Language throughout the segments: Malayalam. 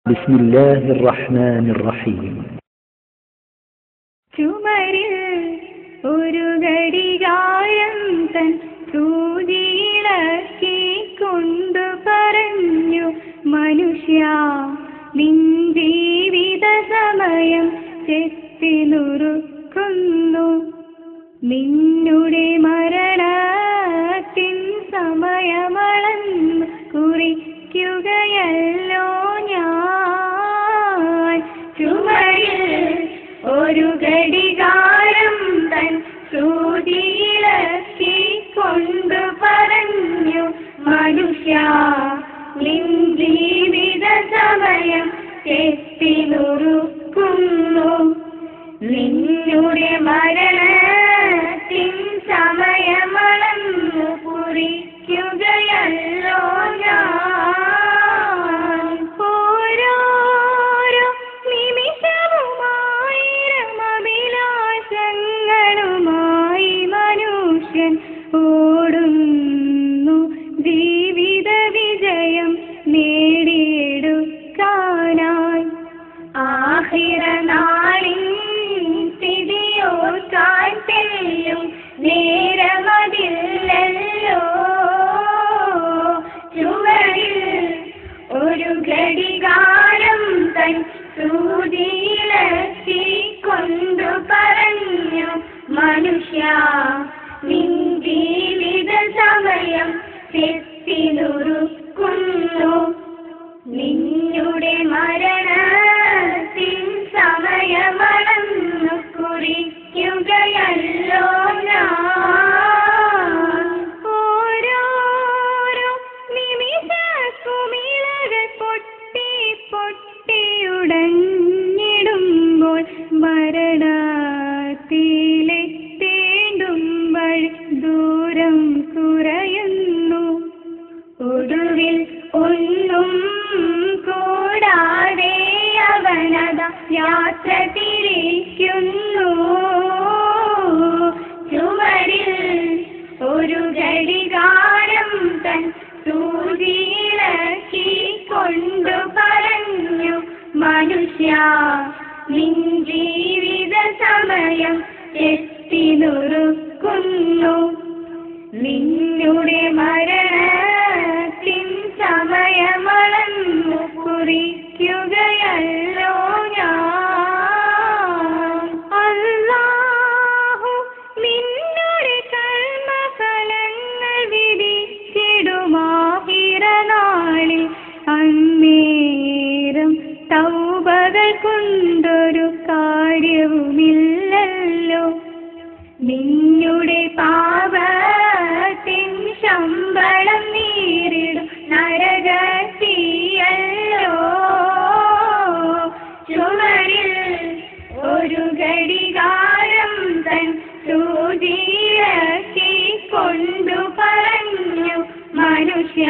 بسم الله الرحمن الرحيم. ചുമരിൽ ഒരു ഘടികാരം തൻ സൂചിയിളക്കി കൊണ്ടു പറഞ്ഞു, മനുഷ്യ നിൻ ജീവിത സമയം ചെത്തി നുറുക്കുന്നു. നിന്നുടെ മരണത്തിൻ സമയമളന്ന് കുറിക്കുകയല്ലോ ഞാൻ. ചുമരിൽ ഒരു ഘടികാരം തൻ സൂചിയിളക്കി കൊണ്ടു പറഞ്ഞു, മനുഷ്യ നിൻ ജീവിത സമയം ചെത്തി നുറുക്കുന്നു. നിന്നുടെ മരണത്തിൻ സമയമളന്നു കുറിക്കുകയല്ലോ ഞാൻ. ഓരോരോ നിമിഷവുമായിരം അഭിലാഷങ്ങളുമായി മനുഷ്യൻ ഓടുന്നു ജീവിത വിജയം നേടിയെടുക്കാനായി. ആഖിറ നാളിൻ സ്ഥിതിയോർക്കാൻ തെല്ലും നേരമതില്ലല്ലോ. ചുവരിൽ ഒരു ഘടികാരം തൻ സൂചിയിളക്കി കൊണ്ടു പറഞ്ഞു, മനുഷ്യ നിൻ ജീവിത സമയം ചെത്തി നുറുക്കുന്നു. നിന്നുടെ മരണത്തിൻ സമയമളന്നു കുറിക്കുകയല്ലോ ഞാൻ. ഓരോരോ നിമിഷക്കുമിളകൾ പൊട്ടി പൊട്ടിയുടഞ്ഞിടുമ്പോൾ മരണത്തിലെത്തേണ്ടുമ്പോൾ ദൂരം കുറയുന്നു. ഒടുവിൽ ഒന്നും കൂടാതെ അവനത യാത്ര തിരിക്കുന്നു. ചുവരിൽ ഒരു ഘടികാരം തൻ സൂചിയിളക്കി കൊണ്ടു പറഞ്ഞു, മനുഷ്യ നിൻ ജീവിത സമയം ചെത്തി നുറുക്കുന്നു. നിന്നുടെ മരണത്തിൻ സമയമളന്നു കുറിക്കുകയല്ലോ ഞാൻ. അല്ലാഹു നിന്നുടെ കർമ്മഫലങ്ങൾ വിധിച്ചിടുമാഹിറ നാളിൽ. അന്നേരം തൗബകൾ കൊണ്ടൊരു കാര്യവുമില്ലല്ലോ. നിന്നുടെ പാപത്തിൻ ശമ്പളം നേരിടും നരകത്തിയല്ലോ. ചുമരിൽ ഒരു ഘടികാരം തൻ സൂചിയിളക്കി കൊണ്ടു പറഞ്ഞു, മനുഷ്യ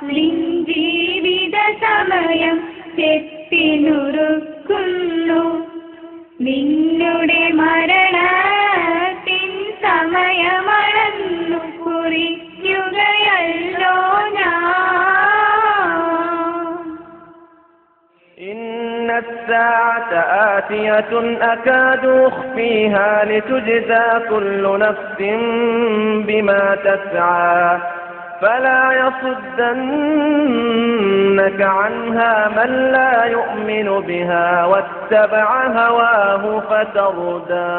നിൻ ജീവിത സമയം ചെത്തി നുറുക്കുന്നു. നിന്നുടെ മരണത്തിൻ സമയമളന്നു കുറിക്കുകയല്ലോ ഞാൻ. إن الساعة آتية أكاد أخفيها لتجزى كل نفس بما تسعى فلا يصدنك عنها من لا يؤمن بها واتبع هواه فتردى.